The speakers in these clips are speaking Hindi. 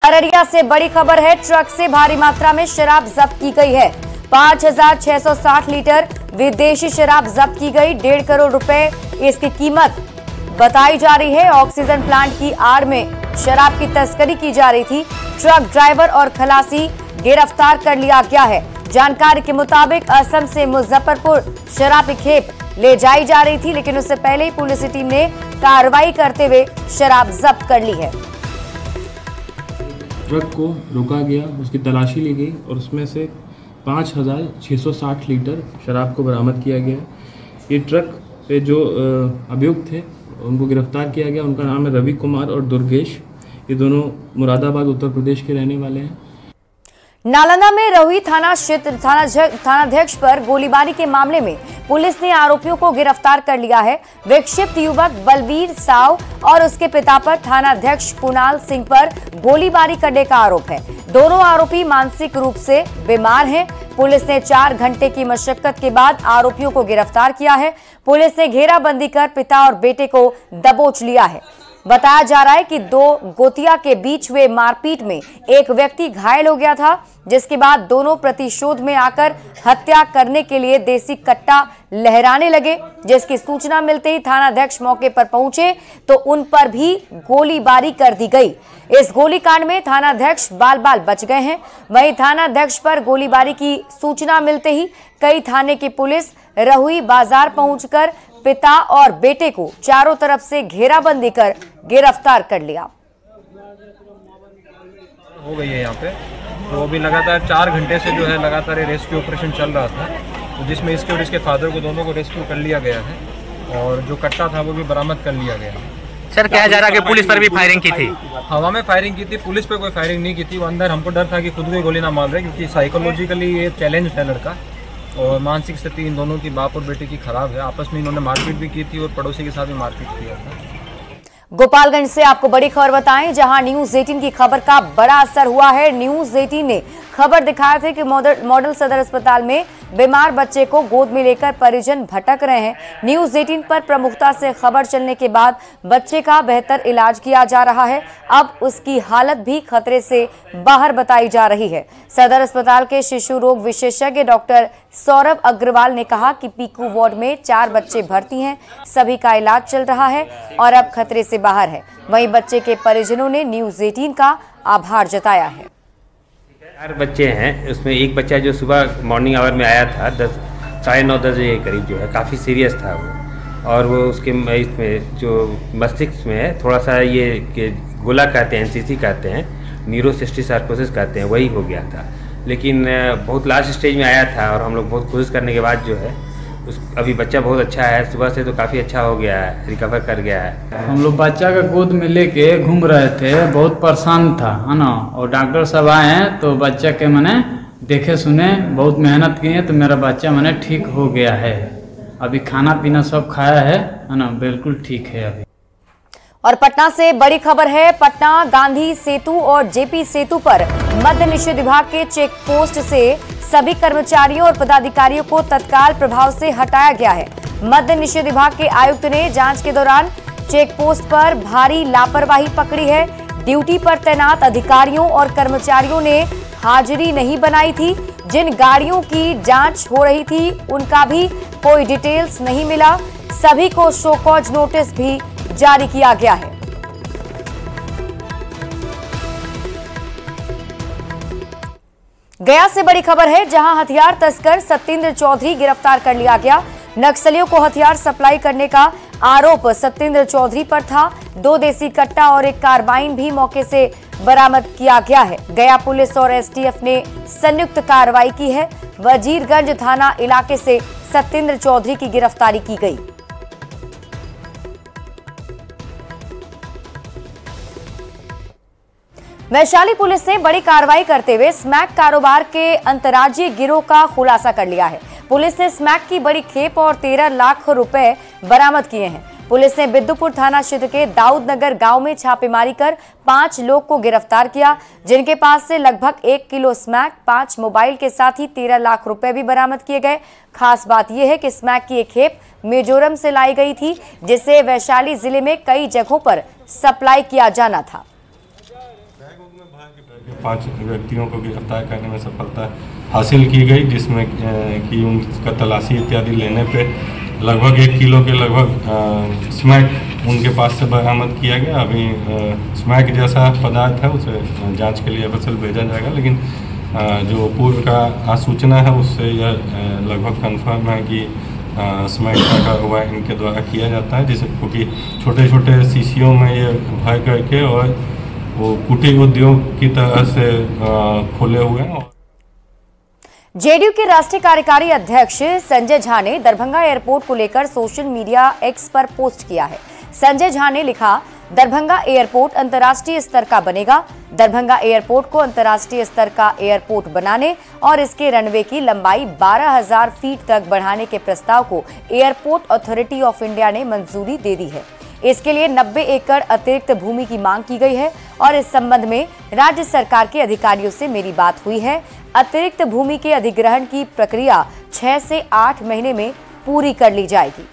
अररिया से बड़ी खबर है। ट्रक से भारी मात्रा में शराब जब्त की गई है। 5,660 लीटर विदेशी शराब जब्त की गई। 1.5 करोड़ रुपए इसकी कीमत बताई जा रही है। ऑक्सीजन प्लांट की आड़ में शराब की तस्करी की जा रही थी। ट्रक ड्राइवर और खलासी गिरफ्तार कर लिया गया है। जानकारी के मुताबिक असम से मुजफ्फरपुर शराब की खेप ले जाई जा रही थी, लेकिन उससे पहले ही पुलिस टीम ने कार्रवाई करते हुए शराब जब्त कर ली है। ट्रक को रोका गया, उसकी तलाशी ली गई और उसमें से 5,660 लीटर शराब को बरामद किया गया। ये ट्रक पे जो अभियुक्त थे उनको गिरफ्तार किया गया। उनका नाम है रवि कुमार और दुर्गेश। ये दोनों मुरादाबाद उत्तर प्रदेश के रहने वाले हैं। नालंदा में रहुई थाना क्षेत्र थानाध्यक्ष पर गोलीबारी के मामले में पुलिस ने आरोपियों को गिरफ्तार कर लिया है। विक्षिप्त युवक बलबीर साव और उसके पिता पर थानाध्यक्ष कुणाल सिंह पर गोलीबारी करने का आरोप है। दोनों आरोपी मानसिक रूप से बीमार हैं। पुलिस ने 4 घंटे की मशक्कत के बाद आरोपियों को गिरफ्तार किया है। पुलिस ने घेराबंदी कर पिता और बेटे को दबोच लिया है। बताया जा रहा है कि 2 गोतिया के बीच हुए मारपीट में एक व्यक्ति घायल हो गया था, जिसके बाद दोनों प्रतिशोध में आकर हत्या करने के लिए देसी कट्टा लहराने लगे। जिसकी सूचना मिलते ही थानाध्यक्ष मौके पर पहुंचे तो उन पर भी गोलीबारी कर दी गई। इस गोलीकांड में थानाध्यक्ष बाल बच गए हैं। वहीं थानाध्यक्ष पर गोलीबारी की सूचना मिलते ही कई थाने की पुलिस रहुई बाजार पहुंचकर पिता और बेटे को चारों तरफ से घेराबंदी कर गिरफ्तार कर लिया। हो गई है यहाँ पे, तो अभी लगातार 4 घंटे से जो है लगातार रेस्क्यू ऑपरेशन चल रहा था, तो जिसमें इसके और इसके फादर को दोनों को रेस्क्यू कर लिया गया है और जो कट्टा था वो भी बरामद कर लिया गया। सर, कहा जा रहा है कि पुलिस पर भी फायरिंग की थी? हवा में फायरिंग की थी, पुलिस पे कोई फायरिंग नहीं की थी। वो अंदर हमको डर था कि खुद को गोली ना मार रहे, क्योंकि साइकोलॉजिकली ये चैलेंज है लड़का और मानसिक स्थिति इन दोनों की बाप और बेटे की खराब है। आपस में इन्होंने मारपीट भी की थी और पड़ोसी के साथ भी मारपीट किया था। गोपालगंज से आपको बड़ी खबर बताएं, जहां न्यूज 18 की खबर का बड़ा असर हुआ है। न्यूज 18 ने खबर दिखाया था कि मॉडल सदर अस्पताल में बीमार बच्चे को गोद में लेकर परिजन भटक रहे हैं। न्यूज 18 पर प्रमुखता से खबर चलने के बाद बच्चे का बेहतर इलाज किया जा रहा है। अब उसकी हालत भी खतरे से बाहर बताई जा रही है। सदर अस्पताल के शिशु रोग विशेषज्ञ डॉक्टर सौरभ अग्रवाल ने कहा कि पीकू वार्ड में 4 बच्चे भर्ती हैं, सभी का इलाज चल रहा है और अब खतरे से बाहर है। वहीं बच्चे के परिजनों ने न्यूज 18 का आभार जताया है। 4 बच्चे हैं, उसमें एक बच्चा जो सुबह मॉर्निंग आवर में आया था 9:30 10 बजे के करीब, जो है काफ़ी सीरियस था वो, और वो उसके इसमें जो मस्तिष्क में है थोड़ा सा ये गोला कहते हैं, एनसीसी कहते हैं, न्यूरोसिस्टिक सार्कोसिस कहते हैं, वही हो गया था। लेकिन बहुत लास्ट स्टेज में आया था और हम लोग बहुत कोशिश करने के बाद जो है अभी बच्चा बहुत अच्छा है। सुबह से तो काफ़ी अच्छा हो गया है, रिकवर कर गया है। हम लोग बच्चा का गोद में लेके घूम रहे थे, बहुत परेशान था, है ना, और डॉक्टर साहब आए हैं तो बच्चा के मैंने देखे सुने, बहुत मेहनत किए तो मेरा बच्चा मैंने ठीक हो गया है। अभी खाना पीना सब खाया है ना, बिल्कुल ठीक है अभी। और पटना से बड़ी खबर है। पटना गांधी सेतु और जेपी सेतु पर मद्य निषेध विभाग के चेक पोस्ट से सभी कर्मचारियों और पदाधिकारियों को तत्काल प्रभाव से हटाया गया है। मद्य निषेध विभाग के आयुक्त ने जांच के दौरान चेक पोस्ट पर भारी लापरवाही पकड़ी है। ड्यूटी पर तैनात अधिकारियों और कर्मचारियों ने हाजिरी नहीं बनाई थी। जिन गाड़ियों की जांच हो रही थी उनका भी कोई डिटेल्स नहीं मिला। सभी को शो कॉज नोटिस भी जारी किया गया है। गया से बड़ी खबर है, जहां हथियार तस्कर सत्येंद्र चौधरी गिरफ्तार कर लिया गया। नक्सलियों को हथियार सप्लाई करने का आरोप सत्येंद्र चौधरी पर था। 2 देसी कट्टा और एक कार्बाइन भी मौके से बरामद किया गया है। गया पुलिस और एसटीएफ ने संयुक्त कार्रवाई की है। वजीरगंज थाना इलाके से सत्येंद्र चौधरी की गिरफ्तारी की गई। वैशाली पुलिस ने बड़ी कार्रवाई करते हुए स्मैक कारोबार के अंतर्राज्यीय गिरोह का खुलासा कर लिया है। पुलिस ने स्मैक की बड़ी खेप और 13 लाख रुपए बरामद किए हैं। पुलिस ने बिद्दुपुर थाना क्षेत्र के दाऊद नगर गांव में छापेमारी कर 5 लोग को गिरफ्तार किया, जिनके पास से लगभग 1 किलो स्मैक, 5 मोबाइल के साथ ही 13 लाख रुपए भी बरामद किए गए। खास बात यह है कि स्मैक की एक खेप मिजोरम से लाई गई थी, जिसे वैशाली जिले में कई जगहों पर सप्लाई किया जाना था। 5 व्यक्तियों को गिरफ्तार करने में सफलता हासिल की गई, जिसमें कि उनका तलाशी इत्यादि लेने पे लगभग 1 किलो के लगभग स्मैक उनके पास से बरामद किया गया। अभी स्मैक जैसा पदार्थ है उसे जांच के लिए एफएसएल भेजा जाएगा, लेकिन जो पूर्व का आसूचना है उससे यह लगभग कंफर्म है कि स्मैक का कारोबार इनके द्वारा किया जाता है, जिसे क्योंकि छोटे छोटे शीशियों में ये भर करके और वो कुटीर उद्योग की तरह से खोले हुए हैं। जेडीयू के राष्ट्रीय कार्यकारी अध्यक्ष संजय झा ने दरभंगा एयरपोर्ट को लेकर सोशल मीडिया एक्स पर पोस्ट किया है। संजय झा ने लिखा, दरभंगा एयरपोर्ट अंतर्राष्ट्रीय स्तर का बनेगा। दरभंगा एयरपोर्ट को अंतर्राष्ट्रीय स्तर का एयरपोर्ट बनाने और इसके रनवे की लंबाई 12,000 फीट तक बढ़ाने के प्रस्ताव को एयरपोर्ट अथॉरिटी ऑफ इंडिया ने मंजूरी दे दी है। इसके लिए 90 एकड़ अतिरिक्त भूमि की मांग की गई है और इस संबंध में राज्य सरकार के अधिकारियों से मेरी बात हुई है। अतिरिक्त भूमि के अधिग्रहण की प्रक्रिया 6 से 8 महीने में पूरी कर ली जाएगी।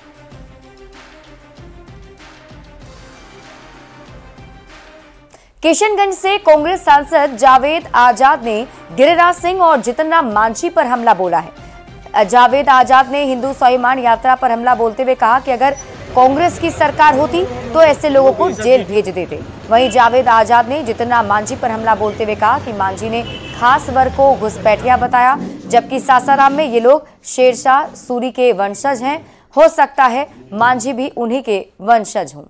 किशनगंज से कांग्रेस सांसद जावेद आजाद ने गिरिराज सिंह और जितन राम मांझी पर हमला बोला है। जावेद आजाद ने हिंदू स्वाभिमान यात्रा पर हमला बोलते हुए कहा कि अगर कांग्रेस की सरकार होती तो ऐसे लोगों को जेल भेज देते। वहीं जावेद आजाद ने जितन राम मांझी पर हमला बोलते हुए कहा कि मांझी ने खास वर्ग को घुसपैठिया बताया, जबकि सासाराम में ये लोग शेरशाह सूरी के वंशज हैं। हो सकता है मांझी भी उन्हीं के वंशज हों।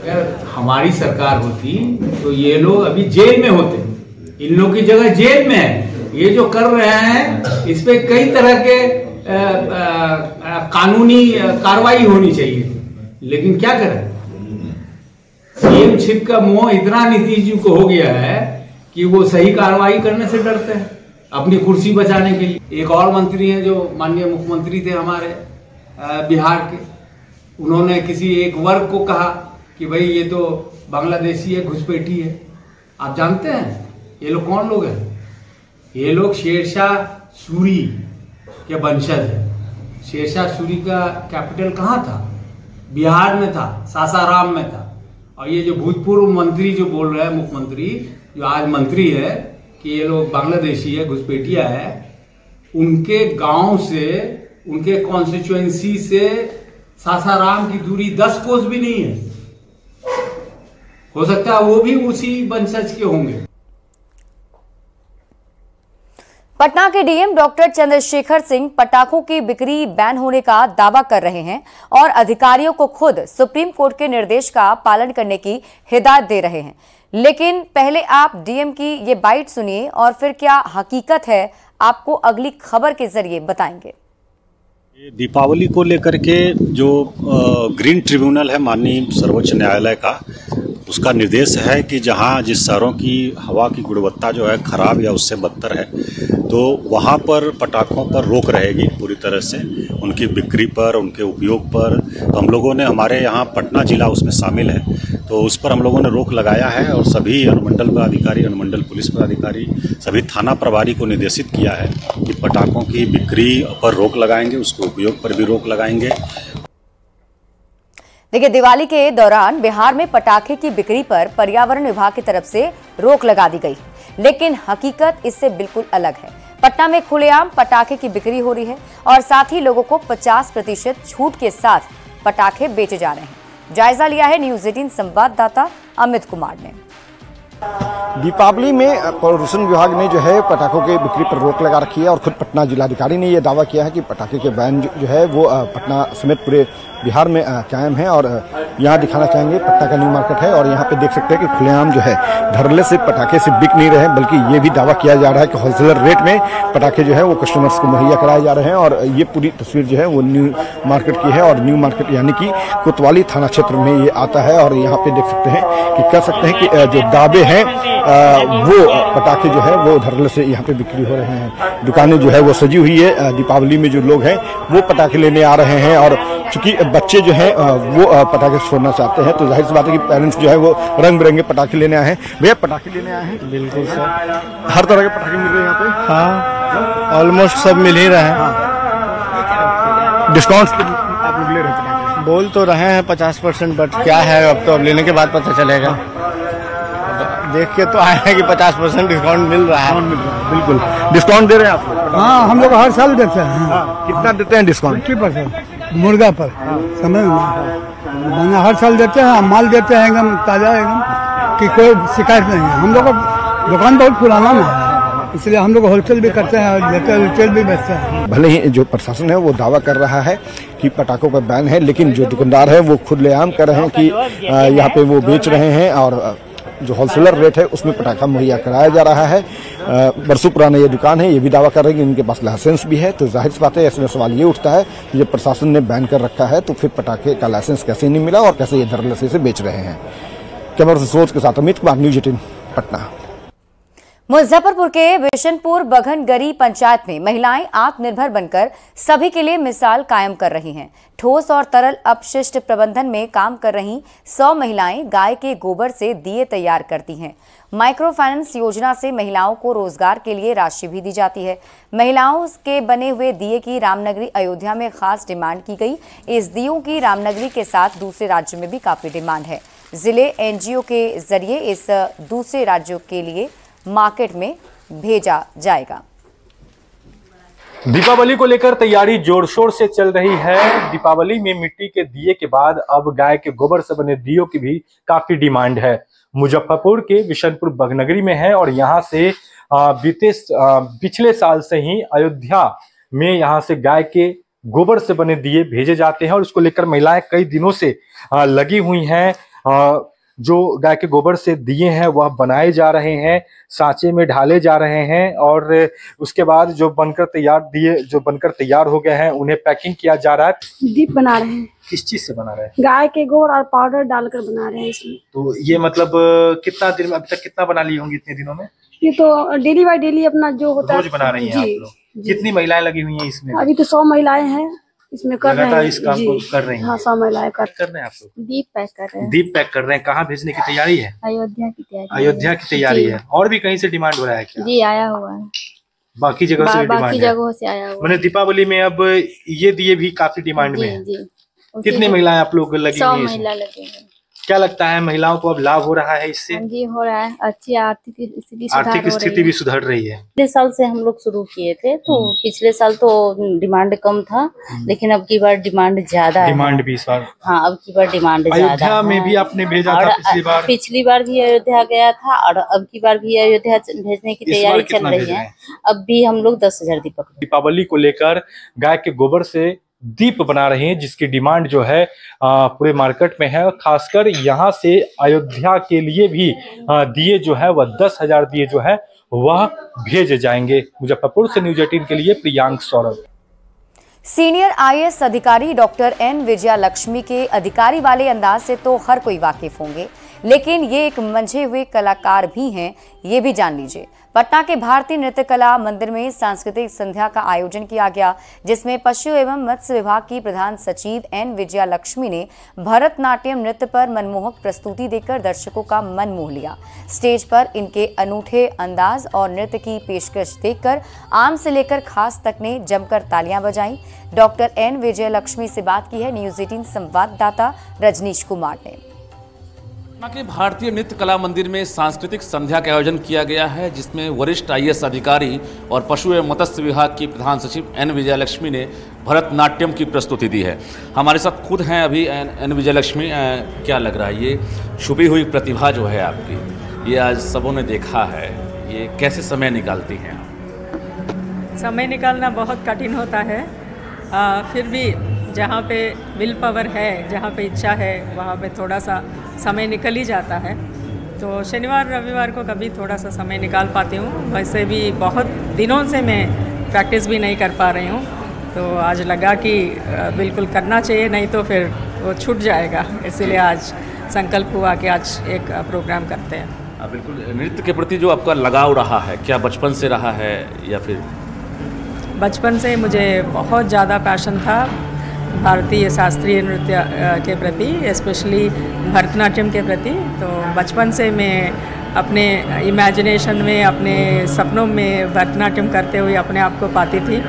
अगर हमारी सरकार होती तो ये लोग अभी जेल में होते। इन लोग की जगह जेल में है। ये जो कर रहे हैं इस पे कई तरह के कानूनी कार्रवाई होनी चाहिए, लेकिन क्या करें, सीएम छिप का मोह इतना नीतीश जी को हो गया है कि वो सही कार्रवाई करने से डरते हैं अपनी कुर्सी बचाने के लिए। एक और मंत्री हैं जो माननीय मुख्यमंत्री थे हमारे बिहार के, उन्होंने किसी एक वर्ग को कहा कि भाई ये तो बांग्लादेशी है, घुसपैठी है। आप जानते हैं ये लोग कौन लोग हैं? ये लोग शेरशाह सूरी के वंशज है। शेरशाह सूरी का कैपिटल कहाँ था? बिहार में था, सासाराम में था। और ये जो भूतपूर्व मंत्री जो बोल रहे हैं, मुख्यमंत्री जो आज मंत्री है कि ये लोग बांग्लादेशी है, घुसपैठिया है, उनके गांव से, उनके कॉन्स्टिट्यूएंसी से सासाराम की दूरी 10 कोस भी नहीं है। हो सकता है वो भी उसी वंशज के होंगे। पटना के डीएम डॉक्टर चंद्रशेखर सिंह पटाखों की बिक्री बैन होने का दावा कर रहे हैं और अधिकारियों को खुद सुप्रीम कोर्ट के निर्देश का पालन करने की हिदायत दे रहे हैं। लेकिन पहले आप डीएम की ये बाइट सुनिए और फिर क्या हकीकत है आपको अगली खबर के जरिए बताएंगे। दीपावली को लेकर के जो ग्रीन ट्रिब्यूनल है माननीय सर्वोच्च न्यायालय का, उसका निर्देश है कि जहां जिस शहरों की हवा की गुणवत्ता जो है खराब या उससे बदतर है, तो वहां पर पटाखों पर रोक रहेगी पूरी तरह से, उनकी बिक्री पर, उनके उपयोग पर। तो हम लोगों ने, हमारे यहाँ पटना जिला उसमें शामिल है, तो उस पर हम लोगों ने रोक लगाया है और सभी अनुमंडल पदाधिकारी, अनुमंडल पुलिस पदाधिकारी, सभी थाना प्रभारी को निर्देशित किया है कि पटाखों की बिक्री पर रोक लगाएंगे, उसके उपयोग पर भी रोक लगाएंगे। देखिए, दिवाली के दौरान बिहार में पटाखे की बिक्री पर पर्यावरण विभाग की तरफ से रोक लगा दी गई, लेकिन हकीकत इससे बिल्कुल अलग है। पटना में खुलेआम पटाखे की बिक्री हो रही है और साथ ही लोगों को 50% छूट के साथ पटाखे बेचे जा रहे हैं। जायजा लिया है न्यूज 18 संवाददाता अमित कुमार ने। दीपावली में प्रदूषण विभाग ने जो है पटाखों के बिक्री पर रोक लगा रखी है और खुद पटना जिलाधिकारी ने यह दावा किया है कि पटाखे के बैन जो है वो पटना समेत पूरे बिहार में कायम है। और यहाँ दिखाना चाहेंगे, पटना का न्यू मार्केट है और यहाँ पे देख सकते हैं कि खुलेआम जो है धड़ल्ले से पटाखे से बिक नहीं रहे, बल्कि ये भी दावा किया जा रहा है कि होलसेलर रेट में पटाखे जो है वो कस्टमर्स को मुहैया कराए जा रहे हैं। और ये पूरी तस्वीर जो है वो न्यू मार्केट की है और न्यू मार्केट यानी कि कोतवाली थाना क्षेत्र में ये आता है। और यहाँ पे देख सकते हैं कि कह सकते हैं कि जो दावे हैं वो पटाखे जो है वो धड़ल्ले से यहाँ पे बिक्री हो रहे हैं। दुकानें जो है वो सजी हुई है। दीपावली में जो लोग हैं वो पटाखे लेने आ रहे हैं और चूंकि बच्चे जो हैं वो पटाखे छोड़ना चाहते हैं, तो जाहिर सी बात है कि पेरेंट्स जो है वो रंग बिरंगे पटाखे लेने आए हैं। भैया पटाखे लेने आए हैं? बिल्कुल सर, हर तरह के पटाखे मिल रहे हैं यहाँ पे? हाँ, ऑलमोस्ट सब मिल ही रहे हैं। डिस्काउंट आप लोग ले रहे हैं? बोल तो रहे हैं 50%, बट क्या है अब तो, अब लेने के बाद पता चलेगा। देख के तो आए हैं कि 50% डिस्काउंट मिल रहा है। बिल्कुल डिस्काउंट दे रहे हैं आप लोग? हाँ, हम लोग हर साल देते हैं। कितना देते हैं डिस्काउंट? 50% मुर्गा पर समय में हर साल देते हैं। माल देते हैं एकदम ताजा, एकदम कि कोई शिकायत नहीं है। हम लोग का दुकान बहुत पुराना ना है, इसलिए हम लोग होलसेल भी करते हैं और रिटेल भी बेचते हैं। भले ही जो प्रशासन है वो दावा कर रहा है कि पटाखों पर बैन है, लेकिन जो दुकानदार है वो खुलेआम कर रहे हैं कि यहाँ पे वो बेच रहे हैं और जो होलसेलर रेट है उसमें पटाखा मुहैया कराया जा रहा है। बरसों पुराना ये दुकान है, ये भी दावा कर रहे हैं कि इनके पास लाइसेंस भी है। तो जाहिर सी बात है, ऐसे सवाल ये उठता है कि जब प्रशासन ने बैन कर रखा है तो फिर पटाखे का लाइसेंस कैसे नहीं मिला और कैसे ये धड़ल्ले से बेच रहे हैं। कैमरा सोच के साथ अमित कुमार, न्यूज़ 18 पटना। मुजफ्फरपुर के बिशनपुर बघनगरी पंचायत में महिलाएं आत्मनिर्भर बनकर सभी के लिए मिसाल कायम कर रही हैं। ठोस और तरल अपशिष्ट प्रबंधन में काम कर रही 100 महिलाएं गाय के गोबर से दिए तैयार करती हैं। माइक्रो फाइनेंस योजना से महिलाओं को रोजगार के लिए राशि भी दी जाती है। महिलाओं के बने हुए दिए की रामनगरी अयोध्या में खास डिमांड की गई। इस दियों की रामनगरी के साथ दूसरे राज्यों में भी काफी डिमांड है। जिले एनजीओ के जरिए इस दूसरे राज्यों के लिए मार्केट में भेजा जाएगा। दीपावली को लेकर तैयारी जोर शोर से चल रही है। दीपावली में मिट्टी के दिए के बाद अब गाय के गोबर से बने दियों की भी काफी डिमांड है। मुजफ्फरपुर के बिशनपुर बघनगरी में है और यहाँ से पिछले साल से ही अयोध्या में यहाँ से गाय के गोबर से बने दिए भेजे जाते हैं और उसको लेकर महिलाएं कई दिनों से लगी हुई हैं। जो गाय के गोबर से दिए हैं वह बनाए जा रहे हैं, सांचे में ढाले जा रहे हैं और उसके बाद जो बनकर तैयार हो गए हैं उन्हें पैकिंग किया जा रहा है। दीप बना रहे हैं। किस चीज से बना रहे हैं? गाय के गोबर और पाउडर डालकर बना रहे हैं इसमें। तो ये मतलब कितना दिन में, अभी तक कितना बना ली होंगी इतने दिनों में? ये तो डेली बाय डेली अपना जो होता है रोज बना रही हैं आप लोग। कितनी महिलाएं लगी हुई हैं इसमें? अभी तो 100 महिलाएं हैं इसमें कर रहे हैं। इस काम को कर रही हैं। हाँ, 100 महिलाएं कर रहे हैं आप लोग। दीप पैक कर रहे हैं। दीप पैक कर रहे हैं। कहाँ भेजने की तैयारी है? अयोध्या की तैयारी। अयोध्या की तैयारी है। और भी कहीं से डिमांड हो रहा है क्या? जी, आया हुआ है। बाकी जगह से डिमांड है? बाकी जगहों से आया हुआ। मैंने दीपावली में अब ये दिए भी काफी डिमांड में है। कितनी महिलाएं आप लोग लगी हुई हैं? 100 महिला लगे हैं। क्या लगता है महिलाओं को अब लाभ हो रहा है इससे? जी, हो रहा है। अच्छी आर्थिक स्थिति भी सुधर रही है। पिछले साल से हम लोग शुरू किए थे तो पिछले साल तो डिमांड कम था, लेकिन अब की बार डिमांड ज्यादा है। डिमांड भी इस बार? हाँ, अब की बार डिमांड ज्यादा है। अयोध्या में भी आपने भेजा था पिछली बार भी अयोध्या गया था और अब की बार भी अयोध्या भेजने की तैयारी चल रही है। अब भी हम लोग 10,000 दीपक। दीपावली को लेकर गाय के गोबर से दीप बना रहे हैं जिसकी डिमांड जो है पूरे मार्केट में है। खासकर यहाँ से अयोध्या के लिए भी दिए जो है वह 10,000 दिए जो है वह भेजे जाएंगे। मुजफ्फरपुर से न्यूज़ 18 के लिए प्रियांक सौरभ। सीनियर आईएएस अधिकारी डॉक्टर एन विजयालक्ष्मी के अधिकारी वाले अंदाज से तो हर कोई वाकिफ होंगे, लेकिन ये एक मंझे हुए कलाकार भी हैं, ये भी जान लीजिए। पटना के भारतीय नृत्य कला मंदिर में सांस्कृतिक संध्या का आयोजन किया गया, जिसमें पशु एवं मत्स्य विभाग की प्रधान सचिव एन विजयालक्ष्मी ने भरतनाट्यम नृत्य पर मनमोहक प्रस्तुति देकर दर्शकों का मन मोह लिया। स्टेज पर इनके अनूठे अंदाज और नृत्य की पेशकश देखकर आम से लेकर खास तक ने जमकर तालियां बजाई। डॉक्टर एन विजयालक्ष्मी से बात की है न्यूज़ 18 संवाददाता रजनीश कुमार ने। पटना के भारतीय नृत्य कला मंदिर में सांस्कृतिक संध्या का आयोजन किया गया है, जिसमें वरिष्ठ आईएएस अधिकारी और पशु एवं मत्स्य विभाग की प्रधान सचिव एन विजयालक्ष्मी ने भरतनाट्यम की प्रस्तुति दी है। हमारे साथ खुद हैं अभी एन विजयालक्ष्मी। क्या लग रहा है ये छुपी हुई प्रतिभा जो है आपकी, ये आज सबों ने देखा है, ये कैसे समय निकालती हैं? समय निकालना बहुत कठिन होता है, फिर भी जहाँ पे विल पावर है, जहाँ पे इच्छा है, वहाँ पे थोड़ा सा समय निकल ही जाता है। तो शनिवार रविवार को कभी थोड़ा सा समय निकाल पाती हूँ। वैसे भी बहुत दिनों से मैं प्रैक्टिस भी नहीं कर पा रही हूँ, तो आज लगा कि बिल्कुल करना चाहिए, नहीं तो फिर वो छूट जाएगा। इसीलिए आज संकल्प हुआ कि आज एक प्रोग्राम करते हैं। बिल्कुल। नृत्य के प्रति जो आपका लगाव रहा है, क्या बचपन से रहा है या फिर? बचपन से मुझे बहुत ज़्यादा पैशन था भारतीय शास्त्रीय नृत्य के प्रति, स्पेशली भरतनाट्यम के प्रति। तो बचपन से मैं अपने इमेजिनेशन में, अपने सपनों में भरतनाट्यम करते हुए अपने आप को पाती थी,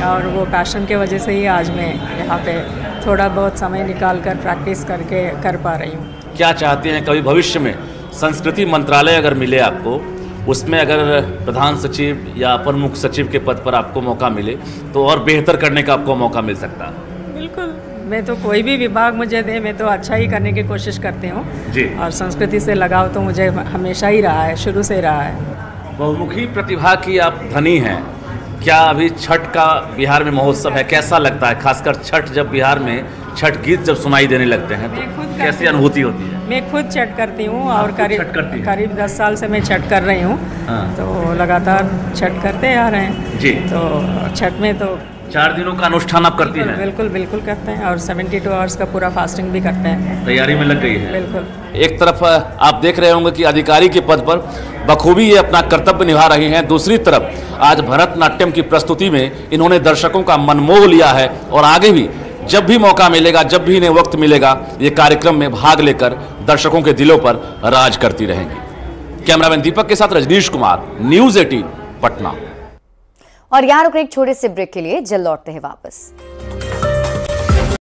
और वो पैशन के वजह से ही आज मैं यहाँ पे थोड़ा बहुत समय निकाल कर प्रैक्टिस करके कर पा रही हूँ। क्या चाहते हैं कभी भविष्य में संस्कृति मंत्रालय अगर मिले आपको, उसमें अगर प्रधान सचिव या अपर मुख्य सचिव के पद पर आपको मौका मिले तो और बेहतर करने का आपको मौका मिल सकता है। बिल्कुल, मैं तो कोई भी विभाग मुझे दे, मैं तो अच्छा ही करने की कोशिश करती हूँ जी। और संस्कृति से लगाव तो मुझे हमेशा ही रहा है, शुरू से रहा है। बहुमुखी प्रतिभा की आप धनी हैं, क्या अभी छठ का बिहार में महोत्सव है, कैसा लगता है? खासकर छठ, जब बिहार में छठ गीत जब सुनाई देने लगते हैं तो कैसी अनुभूति होती है? मैं खुद छठ करती हूँ और करीब 10 साल से मैं छठ कर रही हूँ। तो लगातार छठ करते आ रहे हैं जी। तो छठ में तो 4 दिनों का अनुष्ठान आप करती हैं? बिल्कुल बिल्कुल करते हैं और 72 आवर्स का पूरा फास्टिंग भी करते हैं। तैयारी में लग गई है? बिल्कुल। एक तरफ आप देख रहे होंगे कि अधिकारी के पद पर बखूबी ये अपना कर्तव्य निभा रही हैं, दूसरी तरफ आज भरतनाट्यम की प्रस्तुति में इन्होंने दर्शकों का मन मोह लिया है और आगे भी जब भी मौका मिलेगा, जब भी इन्हें वक्त मिलेगा, ये कार्यक्रम में भाग लेकर दर्शकों के दिलों पर राज करती रहेंगी। कैमरामैन दीपक के साथ रजनीश कुमार, न्यूज़ 18 पटना। और यहाँ रुक एक छोटे से ब्रेक के लिए, जल्द लौटते हैं वापस।